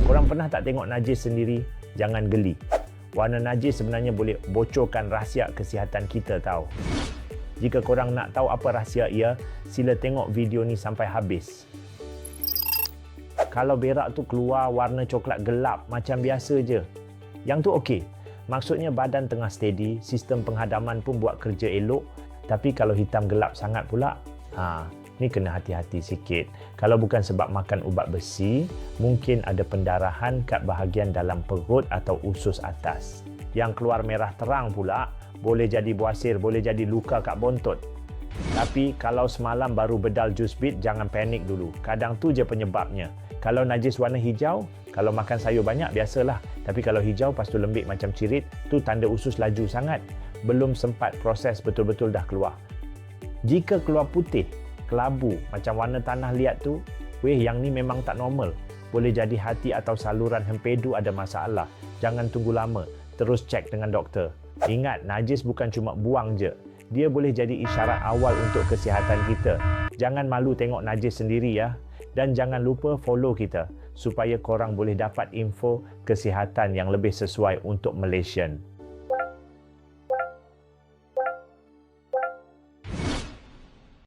Korang pernah tak tengok najis sendiri? Jangan geli. Warna najis sebenarnya boleh bocorkan rahsia kesihatan kita tahu. Jika korang nak tahu apa rahsia ia, sila tengok video ni sampai habis. Kalau berak tu keluar warna coklat gelap macam biasa je, yang tu okey. Maksudnya badan tengah steady, sistem penghadaman pun buat kerja elok. Tapi kalau hitam gelap sangat pula, ni kena hati-hati sikit. Kalau bukan sebab makan ubat besi, mungkin ada pendarahan kat bahagian dalam perut atau usus atas. Yang keluar merah terang pula, boleh jadi buasir, boleh jadi luka kat bontot. Tapi kalau semalam baru bedal jus bit, jangan panik dulu. Kadang tu je penyebabnya. Kalau najis warna hijau, kalau makan sayur banyak, biasalah. Tapi kalau hijau, lepas tu lembik macam cirit, tu tanda usus laju sangat. Belum sempat proses betul-betul dah keluar. Jika keluar putih, kelabu, macam warna tanah liat tu, yang ni memang tak normal. Boleh jadi hati atau saluran hempedu ada masalah. Jangan tunggu lama, terus cek dengan doktor. Ingat, najis bukan cuma buang je. Dia boleh jadi isyarat awal untuk kesihatan kita. Jangan malu tengok najis sendiri ya. Dan jangan lupa follow kita supaya korang boleh dapat info kesihatan yang lebih sesuai untuk Malaysian.